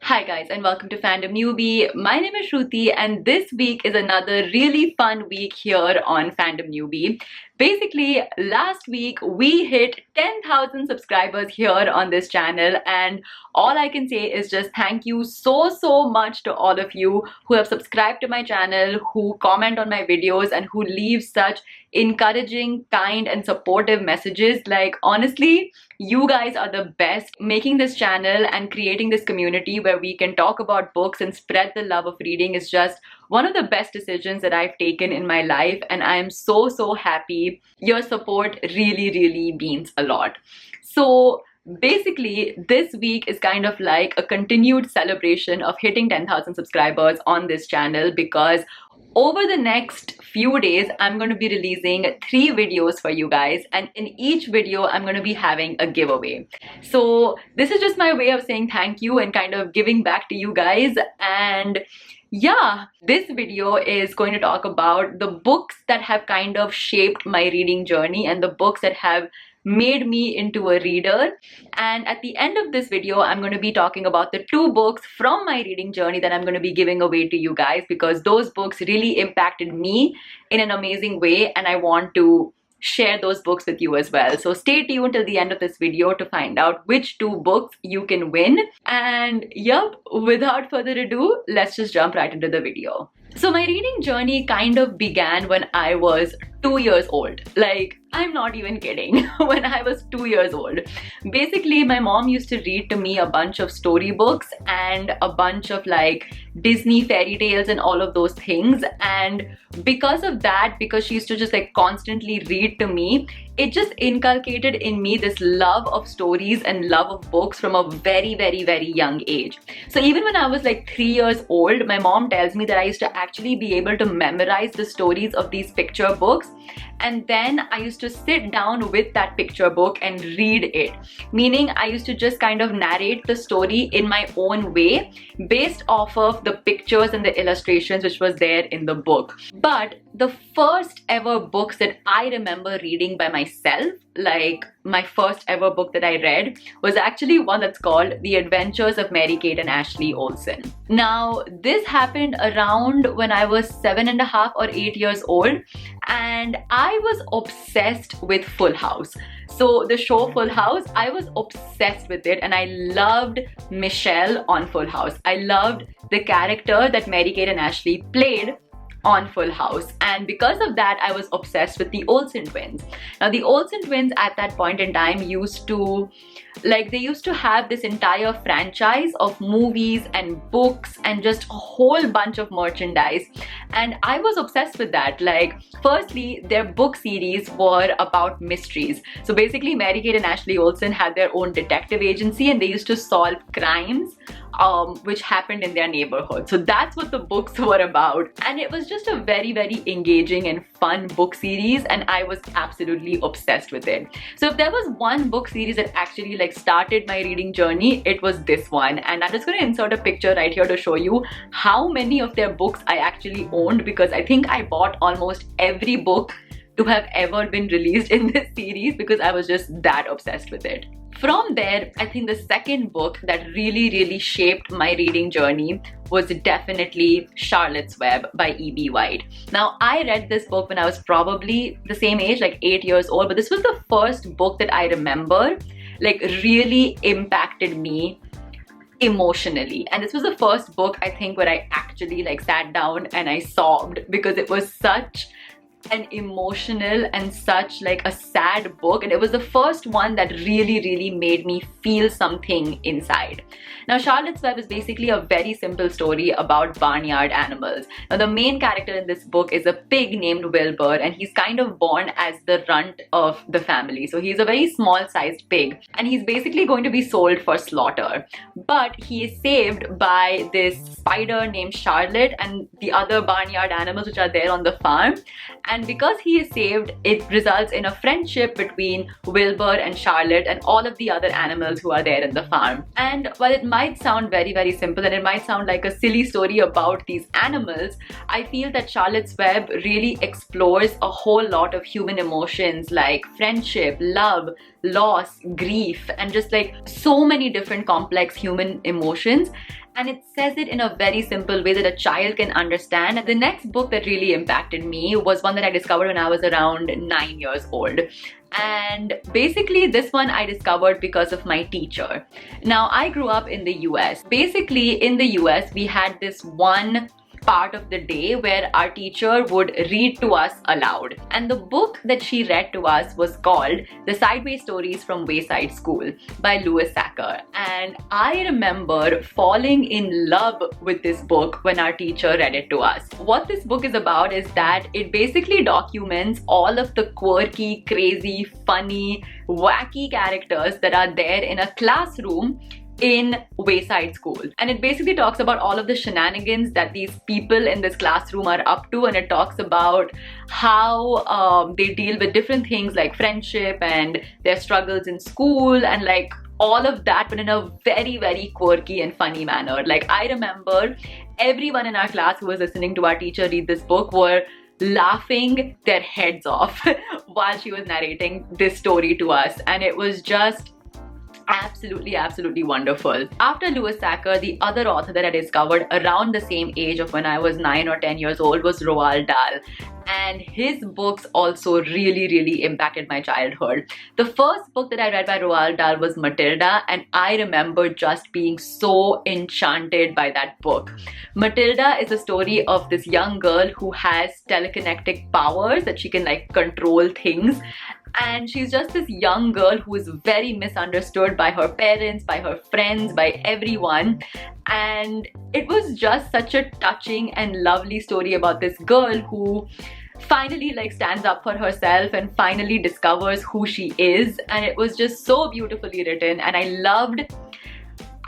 Hi guys and welcome to Fandom Newbie. My name is Shruti and this week is another really fun week here on Fandom Newbie. Basically, last week we hit 10,000 subscribers here on this channel and all I can say is just thank you so much to all of you who have subscribed to my channel, who comment on my videos and who leave such encouraging, kind and supportive messages. Like honestly, you guys are the best. Making this channel and creating this community where we can talk about books and spread the love of reading is just one of the best decisions that I've taken in my life, and I am so happy. Your support really means a lot. So basically, this week is kind of like a continued celebration of hitting 10,000 subscribers on this channel, because over the next few days, I'm going to be releasing 3 videos for you guys, and in each video, I'm going to be having a giveaway. So this is just my way of saying thank you and kind of giving back to you guys. And yeah, this video is going to talk about the books that have kind of shaped my reading journey and the books that have made me into a reader. And at the end of this video, I'm going to be talking about the 2 books from my reading journey that I'm going to be giving away to you guys, because those books really impacted me in an amazing way and I want to share those books with you as well. So stay tuned till the end of this video to find out which 2 books you can win. And yep, without further ado, let's just jump right into the video. So my reading journey kind of began when I was 2 years old. Like, I'm not even kidding. When I was 2 years old. Basically, my mom used to read to me a bunch of storybooks and a bunch of like Disney fairy tales and all of those things. And because of that, because she used to just like constantly read to me, it just inculcated in me this love of stories and love of books from a very young age. So even when I was like 3 years old, my mom tells me that I used to actually be able to memorize the stories of these picture books, and then I used to sit down with that picture book and read it. Meaning I used to just kind of narrate the story in my own way based off of the pictures and the illustrations which was there in the book. But the first ever books that I remember reading by myself, like my first ever book that I read, was actually one that's called The Adventures of Mary Kate and Ashley Olsen. Now, this happened around when I was 7.5 or 8 years old, and I was obsessed with Full House. So the show Full House, I was obsessed with it and I loved Michelle on Full House. I loved the character that Mary Kate and Ashley played on Full House, and because of that I was obsessed with the Olsen twins. Now the Olsen twins at that point in time used to have this entire franchise of movies and books and just a whole bunch of merchandise, and I was obsessed with that. Like, firstly, their book series were about mysteries. So basically Mary Kate and Ashley Olsen had their own detective agency and they used to solve crimes which happened in their neighborhood. So that's what the books were about, and it was just a very engaging and fun book series, and I was absolutely obsessed with it. So if there was one book series that actually like started my reading journey, it was this one. And I'm just going to insert a picture right here to show you how many of their books I actually owned, because I think I bought almost every book to have ever been released in this series because I was just that obsessed with it. From there, I think the second book that really shaped my reading journey was definitely Charlotte's Web by E.B. White. Now, I read this book when I was probably the same age, like 8 years old, but this was the first book that I remember like really impacted me emotionally. And this was the first book, I think, where I actually like sat down and I sobbed, because it was such an emotional and such like a sad book, and it was the first one that really made me feel something inside. Now, Charlotte's Web is basically a very simple story about barnyard animals. Now, the main character in this book is a pig named Wilbur, and he's kind of born as the runt of the family. So he's a very small sized pig and he's basically going to be sold for slaughter, but he is saved by this spider named Charlotte and the other barnyard animals which are there on the farm. And because he is saved, it results in a friendship between Wilbur and Charlotte and all of the other animals who are there in the farm. And while it might sound very simple and it might sound like a silly story about these animals, I feel that Charlotte's Web really explores a whole lot of human emotions like friendship, love, loss, grief, and just like so many different complex human emotions. And it says it in a very simple way that a child can understand. The next book that really impacted me was one that I discovered when I was around 9 years old. And basically this one I discovered because of my teacher. Now, I grew up in the US. Basically in the US, we had this one part of the day where our teacher would read to us aloud. And the book that she read to us was called The Sideways Stories from Wayside School by Louis Sachar. And I remember falling in love with this book when our teacher read it to us. What this book is about is that it basically documents all of the quirky, crazy, funny, wacky characters that are there in a classroom in Wayside School. And it basically talks about all of the shenanigans that these people in this classroom are up to, and it talks about how they deal with different things like friendship and their struggles in school and like all of that, but in a very, very quirky and funny manner. Like, I remember everyone in our class who was listening to our teacher read this book were laughing their heads off while she was narrating this story to us, and it was just absolutely wonderful. After Louis Sachar, the other author that I discovered around the same age of when I was 9 or 10 years old was Roald Dahl. And his books also really impacted my childhood. The first book that I read by Roald Dahl was Matilda, and I remember just being so enchanted by that book. Matilda is a story of this young girl who has telekinetic powers that she can like control things. And she's just this young girl who is very misunderstood by her parents, by her friends, by everyone. And it was just such a touching and lovely story about this girl who finally like stands up for herself and finally discovers who she is. And it was just so beautifully written, and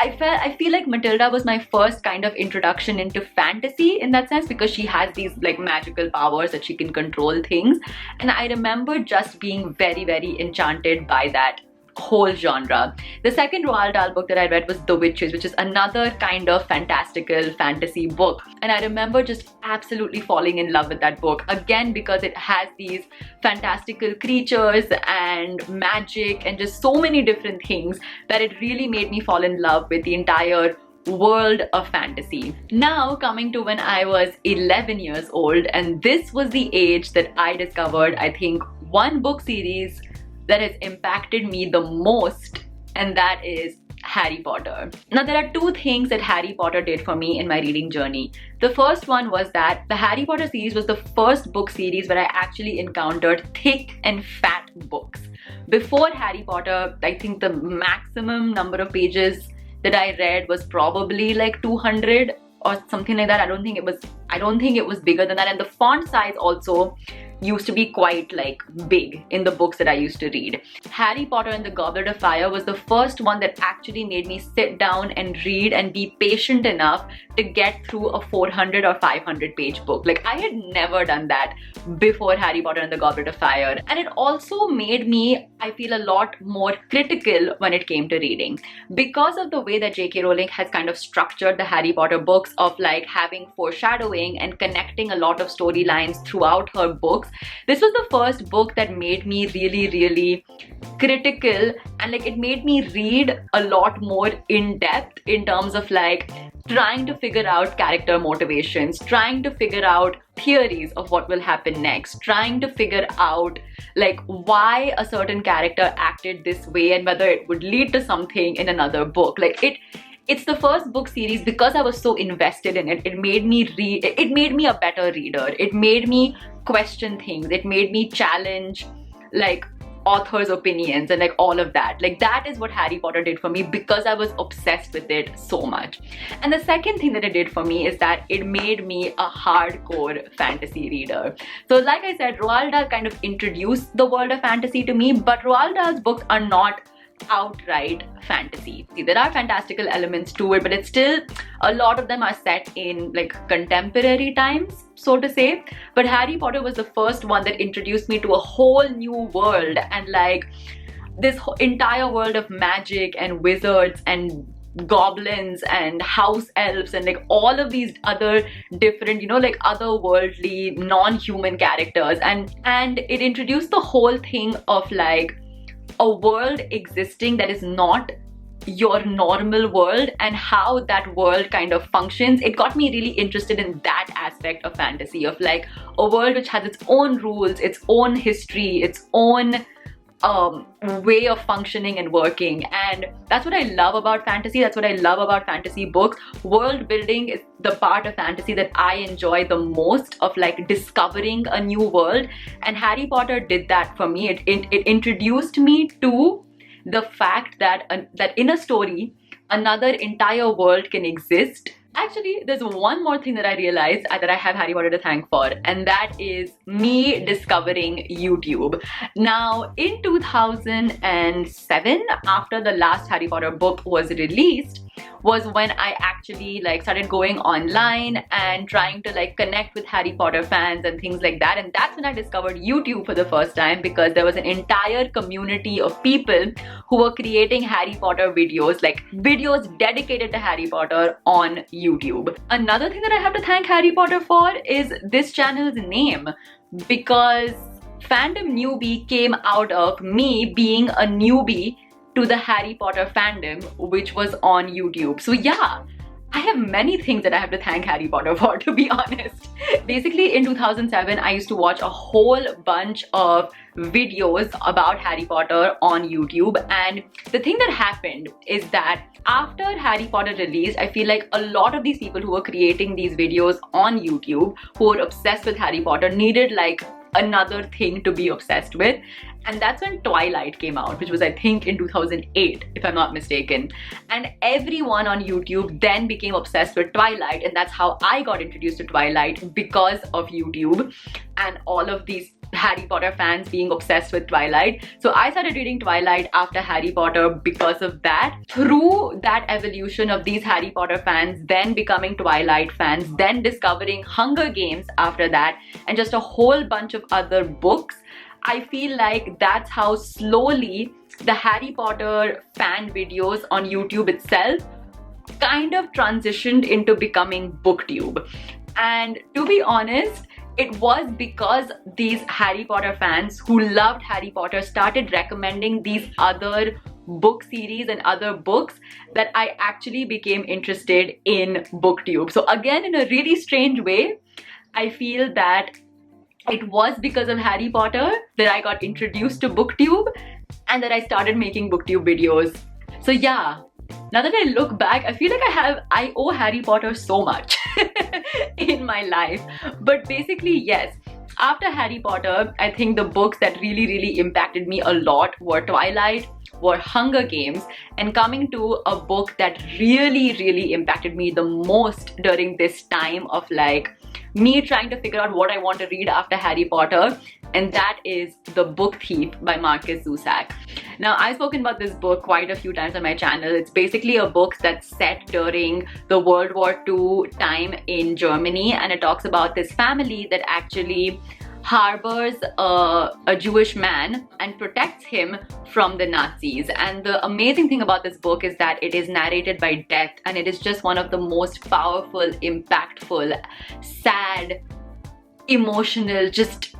I feel like Matilda was my first kind of introduction into fantasy in that sense, because she has these like magical powers that she can control things. And I remember just being very enchanted by that whole genre. The second Roald Dahl book that I read was The Witches, which is another kind of fantastical fantasy book. And I remember just absolutely falling in love with that book, again because it has these fantastical creatures and magic and just so many different things that it really made me fall in love with the entire world of fantasy. Now coming to when I was 11 years old, and this was the age that I discovered, I think, one book series that has impacted me the most, and that is Harry Potter. Now, there are two things that Harry Potter did for me in my reading journey. The first one was that the Harry Potter series was the first book series where I actually encountered thick and fat books. Before Harry Potter, I think the maximum number of pages that I read was probably like 200 or something like that. I don't think it was bigger than that, and the font size also used to be quite like big in the books that I used to read. Harry Potter and the Goblet of Fire was the first one that actually made me sit down and read and be patient enough to get through a 400 or 500 page book. Like, I had never done that before Harry Potter and the Goblet of Fire. And it also made me, I feel, a lot more critical when it came to reading. Because of the way that J.K. Rowling has kind of structured the Harry Potter books of like having foreshadowing and connecting a lot of storylines throughout her books, this was the first book that made me really critical, and like it made me read a lot more in depth in terms of like trying to figure out character motivations, trying to figure out theories of what will happen next, trying to figure out like why a certain character acted this way and whether it would lead to something in another book. Like it's the first book series, because I was so invested in it, it made me a better reader. It made me question things. It made me challenge like authors' opinions and like all of that. Like, that is what Harry Potter did for me, because I was obsessed with it so much. And the second thing that it did for me is that it made me a hardcore fantasy reader. So like I said, Roald Dahl kind of introduced the world of fantasy to me, but Roald Dahl's books are not outright fantasy. See, there are fantastical elements to it, but it's still, a lot of them are set in like contemporary times, so to say. But Harry Potter was the first one that introduced me to a whole new world, and like this entire world of magic and wizards and goblins and house elves and like all of these other different, you know, like otherworldly non-human characters, and it introduced the whole thing of like a world existing that is not your normal world and how that world kind of functions. It got me really interested in that aspect of fantasy, of like a world which has its own rules, its own history, its own way of functioning and working. And that's what I love about fantasy. That's what I love about fantasy books. World building is the part of fantasy that I enjoy the most, of like discovering a new world, and Harry Potter did that for me. It introduced me to the fact that that in a story another entire world can exist. Actually, there's one more thing that I realized that I have Harry Potter to thank for, and that is me discovering YouTube. Now, in 2007, after the last Harry Potter book was released, was when I actually like started going online and trying to like connect with Harry Potter fans and things like that. And that's when I discovered YouTube for the first time, because there was an entire community of people who were creating Harry Potter videos, like videos dedicated to Harry Potter on YouTube. Another thing that I have to thank Harry Potter for is this channel's name, because Fandom Newbie came out of me being a newbie to the Harry Potter fandom, which was on YouTube. So yeah, I have many things that I have to thank Harry Potter for, to be honest. Basically, in 2007, I used to watch a whole bunch of videos about Harry Potter on YouTube. And the thing that happened is that after Harry Potter released, I feel like a lot of these people who were creating these videos on YouTube, who were obsessed with Harry Potter, needed like another thing to be obsessed with. And that's when Twilight came out, which was I think in 2008, if I'm not mistaken. And everyone on YouTube then became obsessed with Twilight, and that's how I got introduced to Twilight, because of YouTube and all of these Harry Potter fans being obsessed with Twilight. So I started reading Twilight after Harry Potter because of that. Through that evolution of these Harry Potter fans then becoming Twilight fans, then discovering Hunger Games after that, and just a whole bunch of other books, I feel like that's how slowly the Harry Potter fan videos on YouTube itself kind of transitioned into becoming BookTube. And to be honest, it was because these Harry Potter fans who loved Harry Potter started recommending these other book series and other books that I actually became interested in BookTube. So again, in a really strange way, I feel that it was because of Harry Potter that I got introduced to BookTube and that I started making BookTube videos. So yeah, now that I look back, I feel like I owe Harry Potter so much in my life. But basically, yes, after Harry Potter, I think the books that really impacted me a lot were Twilight, were Hunger Games, and coming to a book that really impacted me the most during this time of like me trying to figure out what I want to read after Harry Potter, and that is The Book Thief by Markus Zusak. Now, I've spoken about this book quite a few times on my channel. It's basically a book that's set during the World War II time in Germany, and it talks about this family that actually harbors a Jewish man and protects him from the Nazis. And the amazing thing about this book is that it is narrated by death, and it is just one of the most powerful, impactful, sad, emotional, just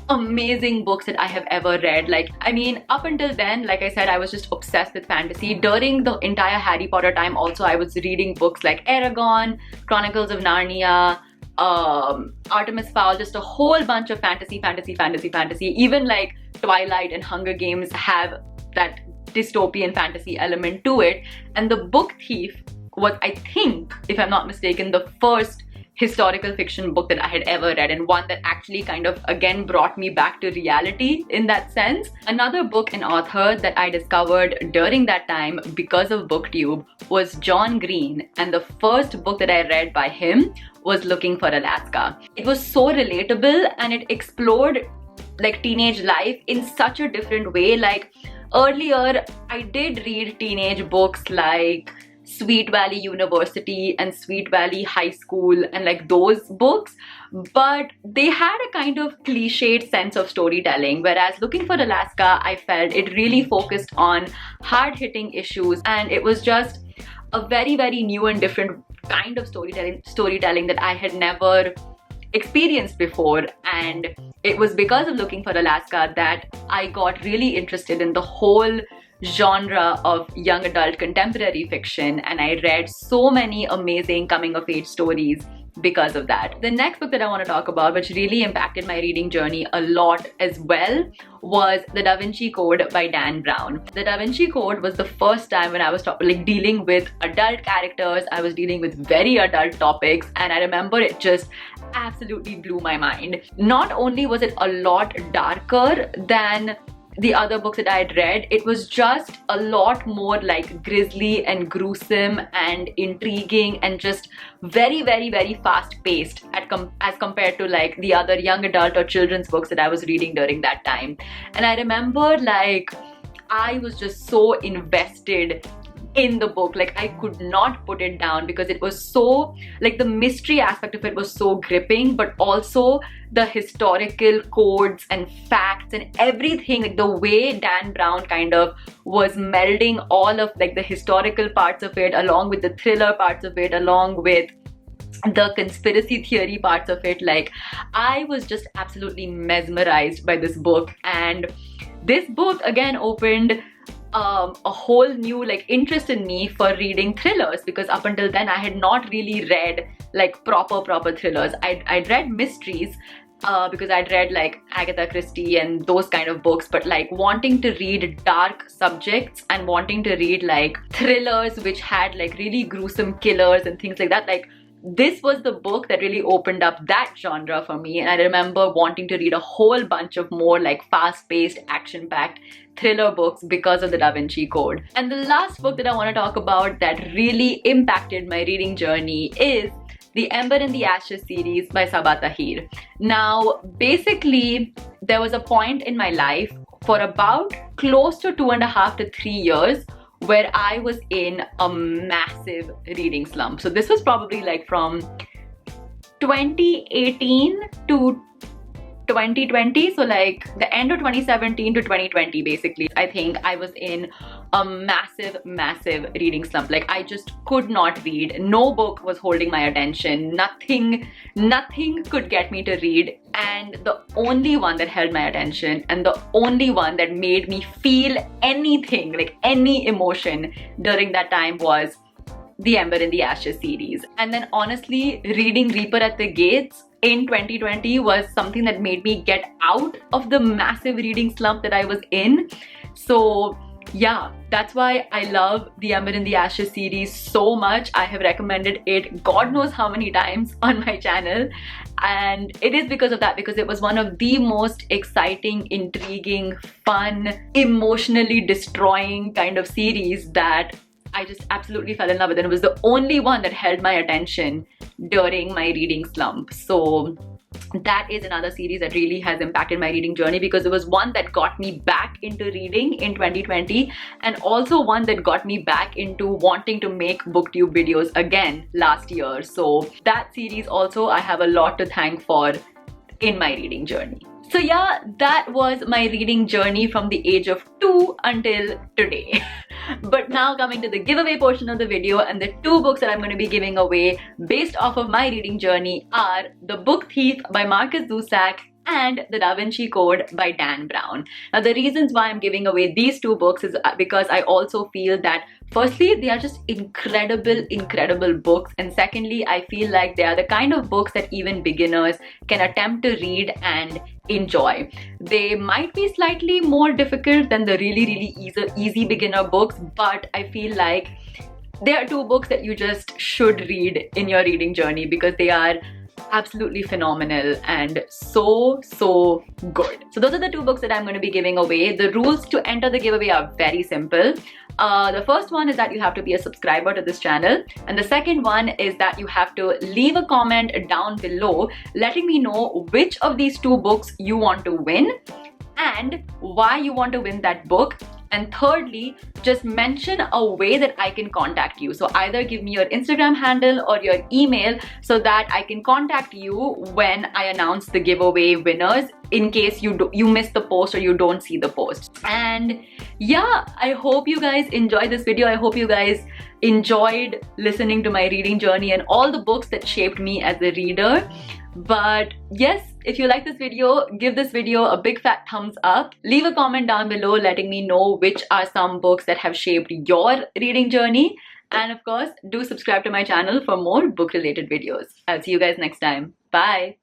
amazing books that I have ever read. Like, I mean, up until then, like I said, I was just obsessed with fantasy. During the entire Harry Potter time also, I was reading books like Eragon, Chronicles of Narnia, Artemis Fowl, just a whole bunch of fantasy. Even like Twilight and Hunger Games have that dystopian fantasy element to it. And The Book Thief was, I think, if I'm not mistaken, the first historical fiction book that I had ever read, and one that actually kind of again brought me back to reality in that sense. Another book and author that I discovered during that time because of BookTube was John Green, and the first book that I read by him was Looking for Alaska. It was so relatable, and it explored like teenage life in such a different way. Like earlier, I did read teenage books like Sweet Valley University and Sweet Valley High School and like those books, but they had a kind of cliched sense of storytelling, whereas Looking for Alaska, I felt it really focused on hard-hitting issues, and it was just a very new and different kind of storytelling that I had never experienced before. And it was because of Looking for Alaska that I got really interested in the whole genre of young adult contemporary fiction, and I read so many amazing coming of age stories because of that. The next book that I want to talk about, which really impacted my reading journey a lot as well, was The Da Vinci Code by Dan Brown. The Da Vinci Code was the first time when I was dealing with adult characters, I was dealing with very adult topics, and I remember it just absolutely blew my mind. Not only was it a lot darker than the other books that I had read, it was just a lot more like grisly and gruesome and intriguing and just very, very, very fast paced as compared to like the other young adult or children's books that I was reading during that time. And I remember like I was just so invested in the book, like I could not put it down because it was so, like the mystery aspect of it was so gripping, but also the historical codes and facts and everything, like the way Dan Brown kind of was melding all of like the historical parts of it along with the thriller parts of it, along with the conspiracy theory parts of it. Like I was just absolutely mesmerized by this book, and this book again opened a whole new like interest in me for reading thrillers, because up until then I had not really read like proper thrillers. I'd read mysteries because I'd read like Agatha Christie and those kind of books, but like wanting to read dark subjects and wanting to read like thrillers which had like really gruesome killers and things like that, like this was the book that really opened up that genre for me. And I remember wanting to read a whole bunch of more like fast-paced, action-packed thriller books because of the Da Vinci Code. And the last book that I want to talk about that really impacted my reading journey is the Ember in the Ashes series by Sabaa Tahir. Now, basically, there was a point in my life for about close to 2.5 to 3 years where I was in a massive reading slump. So this was probably like from 2018 to 2020, so like the end of 2017 to 2020 basically. I think I was in a massive reading slump. Like I just could not read. No book was holding my attention. Nothing could get me to read. And the only one that held my attention and the only one that made me feel anything, like any emotion during that time, was the Ember in the Ashes series. And then honestly, reading Reaper at the Gates in 2020 was something that made me get out of the massive reading slump that I was in. So yeah, that's why I love the Ember in the Ashes series so much. I have recommended it God knows how many times on my channel, and it is because of that, because it was one of the most exciting, intriguing, fun, emotionally destroying kind of series that I just absolutely fell in love with, and it was the only one that held my attention during my reading slump. So that is another series that really has impacted my reading journey, because it was one that got me back into reading in 2020, and also one that got me back into wanting to make booktube videos again last year. So that series also I have a lot to thank for in my reading journey. So yeah, that was my reading journey from the age of 2 until today. But now coming to the giveaway portion of the video, and the 2 books that I'm going to be giving away based off of my reading journey are The Book Thief by Markus Zusak and The Da Vinci Code by Dan Brown. Now the reasons why I'm giving away these 2 books is because I also feel that firstly, they are just incredible books, and secondly, I feel like they are the kind of books that even beginners can attempt to read and enjoy. They might be slightly more difficult than the really easy beginner books, but I feel like they are 2 books that you just should read in your reading journey because they are absolutely phenomenal and so good. So those are the 2 books that I'm going to be giving away. The rules to enter the giveaway are very simple. The first one is that you have to be a subscriber to this channel, and the second one is that you have to leave a comment down below letting me know which of these 2 books you want to win and why you want to win that book. And thirdly, just mention a way that I can contact you. So either give me your Instagram handle or your email so that I can contact you when I announce the giveaway winners, in case you miss the post or you don't see the post. And yeah, I hope you guys enjoy this video. I hope you guys enjoyed listening to my reading journey and all the books that shaped me as a reader. But yes, if you like this video, give this video a big fat thumbs up. Leave a comment down below letting me know which are some books that have shaped your reading journey. And of course, do subscribe to my channel for more book related videos. I'll see you guys next time. Bye.